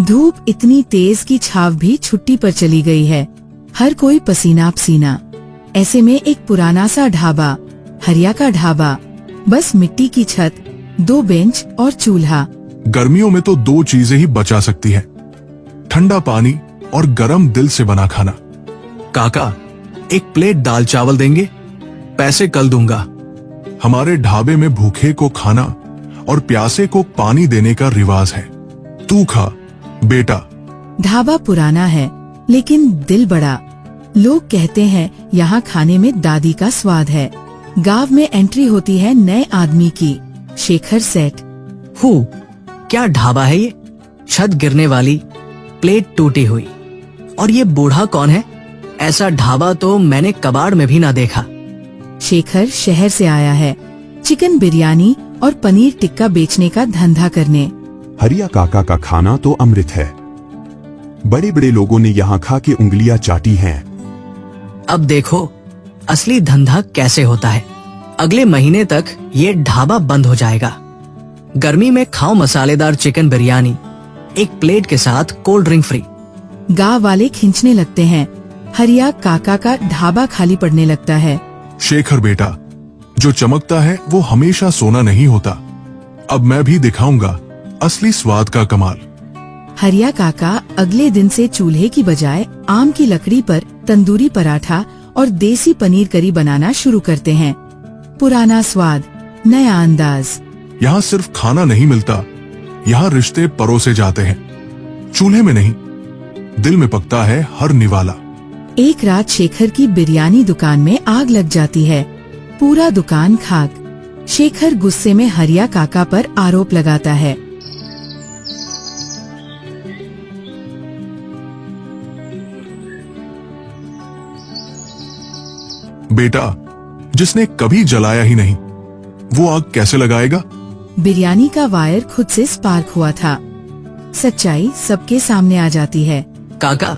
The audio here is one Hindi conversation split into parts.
धूप इतनी तेज कि छाव भी छुट्टी पर चली गई है। हर कोई पसीना पसीना। ऐसे में एक पुराना सा ढाबा, हरिया का ढाबा, बस मिट्टी की छत, 2 बेंच और चूल्हा। गर्मियों में तो 2 चीजें ही बचा सकती हैं, ठंडा पानी और गरम दिल से बना खाना। काका, एक प्लेट दाल चावल देंगे? पैसे कल दूंगा। हमारे ढाबे में भूखे को खाना और प्यासे को पानी देने का रिवाज है। तू खा बेटा। ढाबा पुराना है लेकिन दिल बड़ा। लोग कहते हैं यहाँ खाने में दादी का स्वाद है। गांव में एंट्री होती है नए आदमी की, शेखर सेठ। क्या ढाबा है ये? छत गिरने वाली, प्लेट टूटी हुई, और ये बूढ़ा कौन है? ऐसा ढाबा तो मैंने कबाड़ में भी ना देखा। शेखर शहर से आया है, चिकन बिरयानी और पनीर टिक्का बेचने का धंधा करने। हरिया काका का खाना तो अमृत है। बड़े बड़े लोगों ने यहाँ खा के उंगलियां चाटी हैं। अब देखो असली धंधा कैसे होता है। अगले महीने तक ये ढाबा बंद हो जाएगा। गर्मी में खाओ मसालेदार चिकन बिरयानी, एक प्लेट के साथ कोल्ड ड्रिंक फ्री। गांव वाले खींचने लगते हैं। हरिया काका का ढाबा खाली पड़ने लगता है। शेखर बेटा, जो चमकता है वो हमेशा सोना नहीं होता। अब मैं भी दिखाऊंगा असली स्वाद का कमाल। हरिया काका अगले दिन से चूल्हे की बजाय आम की लकड़ी पर तंदूरी पराठा और देसी पनीर करी बनाना शुरू करते हैं। पुराना स्वाद, नया अंदाज। यहाँ सिर्फ खाना नहीं मिलता, यहाँ रिश्ते परोसे जाते हैं। चूल्हे में नहीं, दिल में पकता है हर निवाला। एक रात शेखर की बिरयानी दुकान में आग लग जाती है। पूरा दुकान खाक। शेखर गुस्से में हरिया काका पर आरोप लगाता है। बेटा, जिसने कभी जलाया ही नहीं, वो आग कैसे लगाएगा? बिरयानी का वायर खुद से स्पार्क हुआ था। सच्चाई सबके सामने आ जाती है। काका,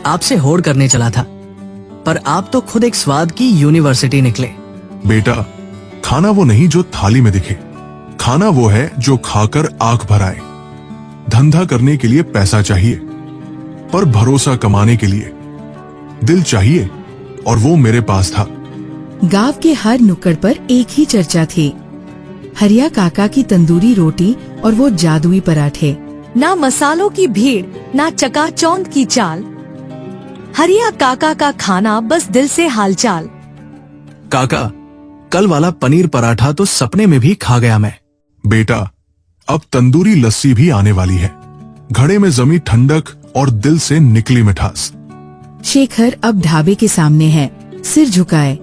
आपसे होड़ करने चला था, पर आप तो खुद एक स्वाद की यूनिवर्सिटी निकले। बेटा, खाना वो नहीं जो थाली में दिखे, खाना वो है जो खाकर आंख भर आए। धंधा करने के लिए पैसा चाहिए, पर भरोसा कमाने के लिए दिल चाहिए, और वो मेरे पास था। गांव के हर नुक्कड़ पर एक ही चर्चा थी, हरिया काका की तंदूरी रोटी और वो जादुई पराठे। ना मसालों की भीड़, ना चकाचौंध की चाल, हरिया काका का खाना बस दिल से हालचाल। काका, कल वाला पनीर पराठा तो सपने में भी खा गया मैं। बेटा, अब तंदूरी लस्सी भी आने वाली है। घड़े में जमी ठंडक और दिल से निकली मिठास। शेखर अब ढाबे के सामने है, सिर झुकाए।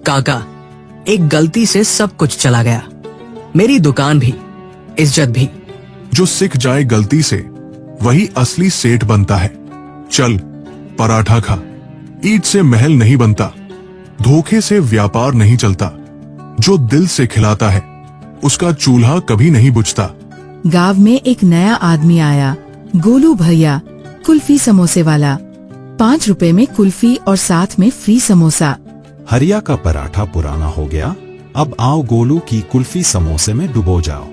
काका, एक गलती से सब कुछ चला गया, मेरी दुकान भी, इज्जत भी। जो सीख जाए गलती से वही असली सेठ बनता है। चल पराठा खा। ईंट से महल नहीं बनता, धोखे से व्यापार नहीं चलता। जो दिल से खिलाता है उसका चूल्हा कभी नहीं बुझता। गांव में एक नया आदमी आया, गोलू भैया, कुल्फी समोसे वाला। 5 रुपए में कुल्फी और साथ में फ्री समोसा। हरिया का पराठा पुराना हो गया, अब आओ गोलू की कुल्फी समोसे में डुबो जाओ।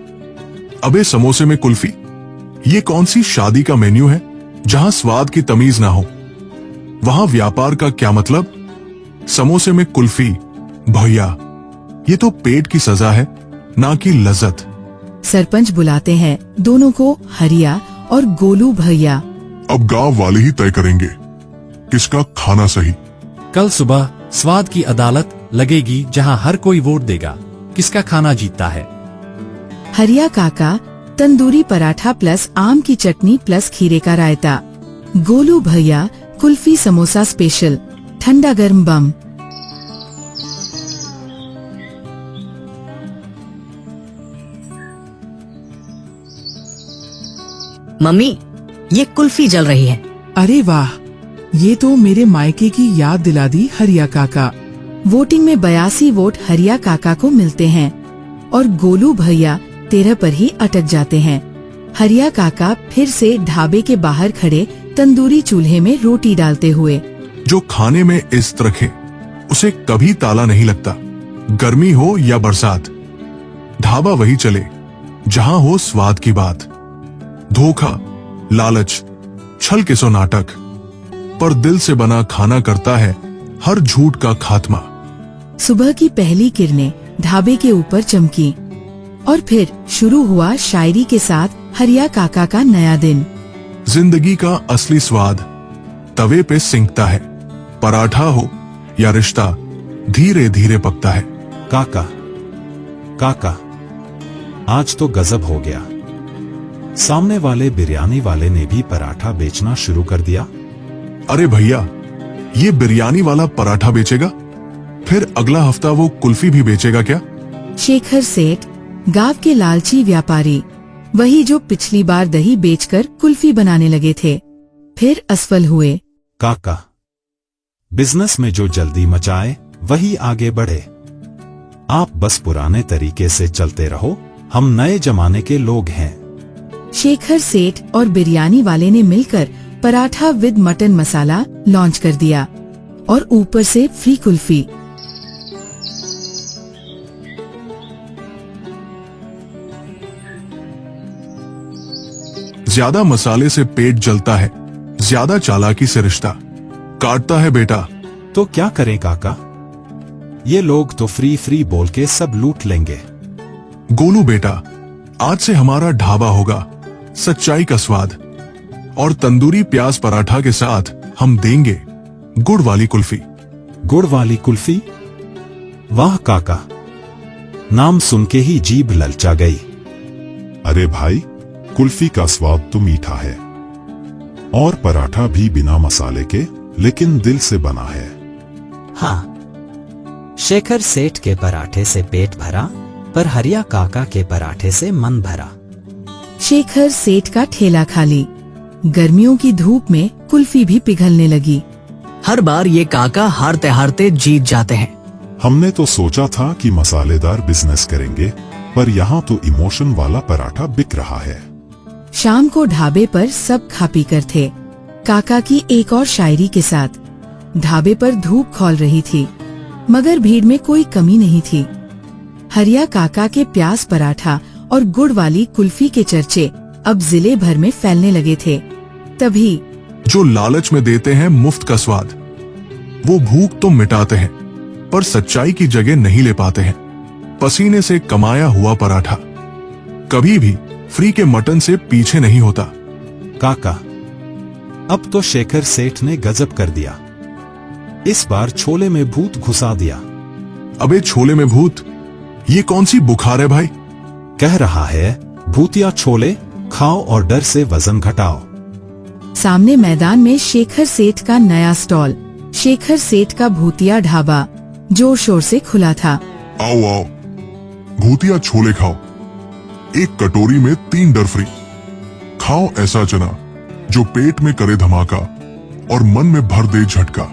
अबे समोसे में कुल्फी, ये कौन सी शादी का मेन्यू है जहां स्वाद की तमीज ना हो? वहां व्यापार का क्या मतलब? समोसे में कुल्फी, भैया ये तो पेट की सजा है, ना कि लज्जत। सरपंच बुलाते हैं दोनों को, हरिया और गोलू भैया। अब गांव वाले ही तय करेंगे किसका खाना सही। कल सुबह स्वाद की अदालत लगेगी जहां हर कोई वोट देगा किसका खाना जीतता है। हरिया काका तंदूरी पराठा प्लस आम की चटनी प्लस खीरे का रायता। गोलू भैया कुल्फी समोसा स्पेशल, ठंडा गर्म बम। मम्मी, ये कुल्फी जल रही है। अरे वाह, ये तो मेरे मायके की याद दिला दी हरिया काका। वोटिंग में 82 वोट हरिया काका को मिलते हैं और गोलू भैया 13 पर ही अटक जाते हैं। हरिया काका फिर से ढाबे के बाहर खड़े तंदूरी चूल्हे में रोटी डालते हुए। जो खाने में इज्जत रखे उसे कभी ताला नहीं लगता। गर्मी हो या बरसात, ढाबा वही चले जहां हो स्वाद की बात। धोखा, लालच, छल के सो नाटक, पर दिल से बना खाना करता है हर झूठ का खात्मा। सुबह की पहली किरणें ढाबे के ऊपर चमकी और फिर शुरू हुआ शायरी के साथ हरिया काका का नया दिन। जिंदगी का असली स्वाद तवे पे सिंकता है, पराठा हो या रिश्ता धीरे धीरे पकता है। काका, काका, आज तो गजब हो गया। सामने वाले बिरयानी वाले ने भी पराठा बेचना शुरू कर दिया। अरे भैया, ये बिरयानी वाला पराठा बेचेगा, फिर अगला हफ्ता वो कुल्फी भी बेचेगा क्या? शेखर सेठ, गांव के लालची व्यापारी, वही जो पिछली बार दही बेचकर कुल्फी बनाने लगे थे, फिर असफल हुए। काका, बिजनेस में जो जल्दी मचाए वही आगे बढ़े। आप बस पुराने तरीके से चलते रहो, हम नए जमाने के लोग हैं। शेखर सेठ और बिरयानी वाले ने मिलकर paratha with mutton masala launch कर दिया और ऊपर से फ्री कुल्फी। ज्यादा मसाले से पेट जलता है, ज्यादा चालाकी से रिश्ता काटता है बेटा। तो क्या करें काका, ये लोग तो फ्री फ्री बोल के सब लूट लेंगे। गोलू बेटा, आज से हमारा ढाबा होगा सच्चाई का स्वाद, और तंदूरी प्याज पराठा के साथ हम देंगे गुड़ वाली कुल्फी। गुड़ वाली कुल्फी? वाह काका, नाम सुन के ही जीभ ललचा गई। अरे भाई, कुल्फी का स्वाद तो मीठा है, और पराठा भी बिना मसाले के लेकिन दिल से बना है। हाँ, शेखर सेठ के पराठे से पेट भरा, पर हरिया काका के पराठे से मन भरा। शेखर सेठ का ठेला खाली, गर्मियों की धूप में कुल्फी भी पिघलने लगी। हर बार ये काका हारते हारते जीत जाते हैं। हमने तो सोचा था कि मसालेदार बिजनेस करेंगे, पर यहाँ तो इमोशन वाला पराठा बिक रहा है। शाम को ढाबे पर सब खा पी कर थे, काका की एक और शायरी के साथ। ढाबे पर धूप खौल रही थी, मगर भीड़ में कोई कमी नहीं थी। हरिया काका के प्याज पराठा और गुड़ वाली कुल्फी के चर्चे अब जिले भर में फैलने लगे थे। तभी जो लालच में देते हैं मुफ्त का स्वाद, वो भूख तो मिटाते हैं, पर सच्चाई की जगह नहीं ले पाते हैं। पसीने से कमाया हुआ पराठा कभी भी फ्री के मटन से पीछे नहीं होता। काका, अब तो शेखर सेठ ने गजब कर दिया। इस बार छोले में भूत घुसा दिया। अबे छोले में भूत, ये कौन सी बुखार है भाई? कह रहा है भूतिया छोले खाओ और डर से वजन घटाओ। सामने मैदान में शेखर सेठ का नया स्टॉल, शेखर सेठ का भूतिया ढाबा, जोर शोर से खुला था। आओ आओ, भूतिया छोले खाओ, एक कटोरी में 3 डर फ्री। खाओ ऐसा चना जो पेट में करे धमाका और मन में भर दे झटका,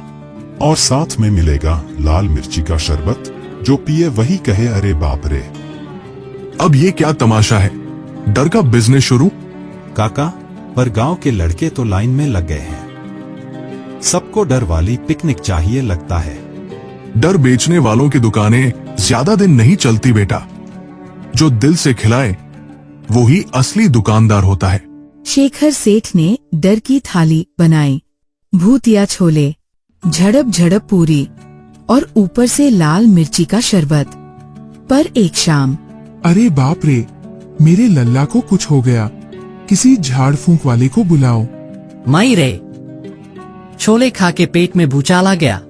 और साथ में मिलेगा लाल मिर्ची का शरबत, जो पिए वही कहे अरे बाप रे। अब ये क्या तमाशा है, डर का बिजनेस शुरू? काका, पर गांव के लड़के तो लाइन में लग गए हैं। सबको डर वाली पिकनिक चाहिए लगता है। डर बेचने वालों की दुकानें ज्यादा दिन नहीं चलती बेटा। जो दिल से खिलाए वो ही असली दुकानदार होता है। शेखर सेठ ने डर की थाली बनाई, भूतिया छोले, झड़प झड़प पूरी और ऊपर से लाल मिर्ची का शरबत। पर एक शाम, अरे बाप रे, मेरे लल्ला को कुछ हो गया, किसी झाड़ फूंक वाले को बुलाओ। माई रे, छोले खा के पेट में भूचाल आ गया।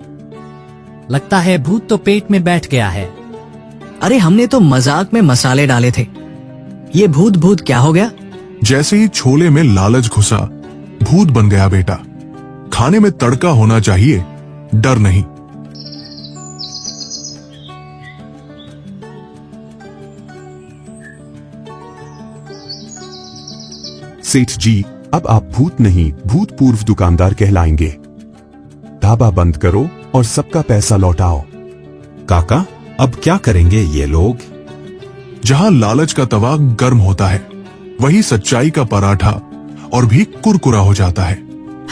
लगता है भूत तो पेट में बैठ गया है। अरे हमने तो मजाक में मसाले डाले थे, ये भूत भूत क्या हो गया? जैसे ही छोले में लालच घुसा, भूत बन गया बेटा। खाने में तड़का होना चाहिए, डर नहीं। सेठ जी, अब आप भूत नहीं भूतपूर्व दुकानदार कहलाएंगे। ढाबा बंद करो और सबका पैसा लौटाओ। काका, अब क्या करेंगे ये लोग? जहां लालच का तवा गर्म होता है, वही सच्चाई का पराठा और भी कुरकुरा हो जाता है।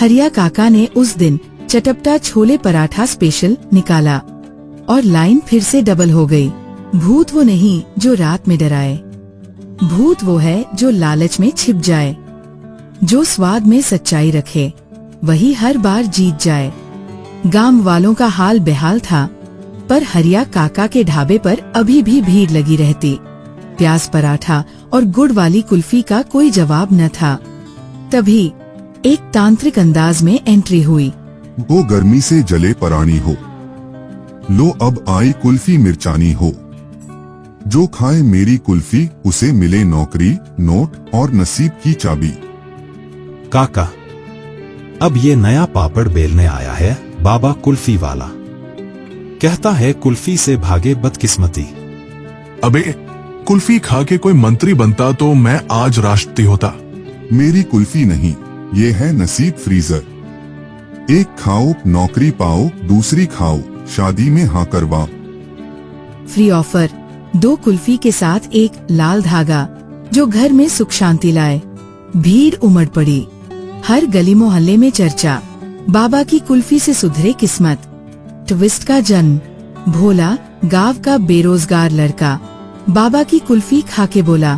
हरिया काका ने उस दिन चटपटा छोले पराठा स्पेशल निकाला और लाइन फिर से डबल हो गई। भूत वो नहीं जो रात में डराए, भूत वो है जो लालच में छिप जाए, जो स्वाद में सच्चाई रखे, वही हर बार जीत जाए। गांव वालों का हाल बेहाल था, पर हरिया काका के ढाबे पर अभी भी भीड़ लगी रहती। प्याज पराठा और गुड़ वाली कुल्फी का कोई जवाब न था। तभी एक तांत्रिक अंदाज में एंट्री हुई। वो गर्मी से जले परानी हो, लो अब आई कुल्फी मिर्चानी हो। जो खाए मेरी कुल्फी उसे मिले नौकरी, नोट और नसीब की चाबी। काका, अब ये नया पापड़ बेलने आया है बाबा कुल्फी वाला। कहता है कुल्फी से भागे बदकिस्मती। अबे कुल्फी खा के कोई मंत्री बनता तो मैं आज राष्ट्रपति होता। मेरी कुल्फी नहीं, ये है नसीब फ्रीजर। एक खाओ नौकरी पाओ, दूसरी खाओ शादी में हाँ करवाओ। फ्री ऑफर, 2 कुल्फी के साथ एक लाल धागा जो घर में सुख शांति लाए। भीड़ उमड़ पड़ी, हर गली मोहल्ले में चर्चा। बाबा की कुल्फी से सुधरे किस्मत। ट्विस्ट का जन्म, भोला गांव का बेरोजगार लड़का बाबा की कुल्फी खा के बोला,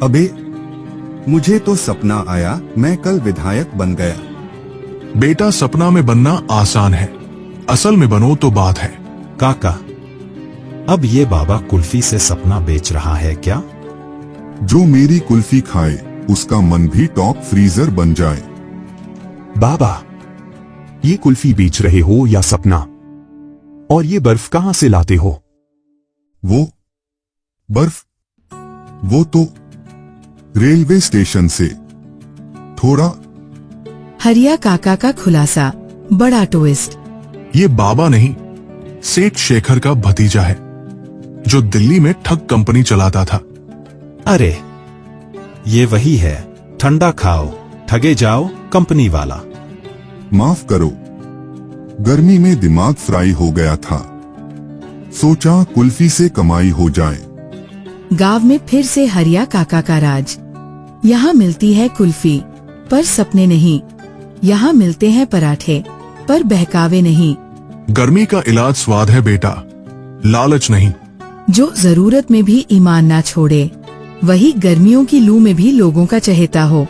अबे मुझे तो सपना आया मैं कल विधायक बन गया। बेटा सपना में बनना आसान है, असल में बनो तो बात है। काका, अब ये बाबा कुल्फी से सपना बेच रहा है क्या? जो मेरी कुल्फी खाए उसका मन भी टॉप फ्रीजर बन जाए। बाबा, ये कुल्फी बेच रहे हो या सपना? और ये बर्फ कहां से लाते हो? वो बर्फ, वो तो रेलवे स्टेशन से। थोड़ा हरिया काका का खुलासा, बड़ा ट्विस्ट। ये बाबा नहीं, सेठ शेखर का भतीजा है, जो दिल्ली में ठग कंपनी चलाता था। अरे ये वही है, ठंडा खाओ ठगे जाओ कंपनी वाला। माफ करो, गर्मी में दिमाग फ्राई हो गया था, सोचा कुल्फी से कमाई हो जाए। गांव में फिर से हरिया काका का राज। यहाँ मिलती है कुल्फी पर सपने नहीं, यहाँ मिलते हैं पराठे पर बहकावे नहीं। गर्मी का इलाज स्वाद है बेटा, लालच नहीं। जो जरूरत में भी ईमान ना छोड़े, वही गर्मियों की लू में भी लोगों का चहेता हो।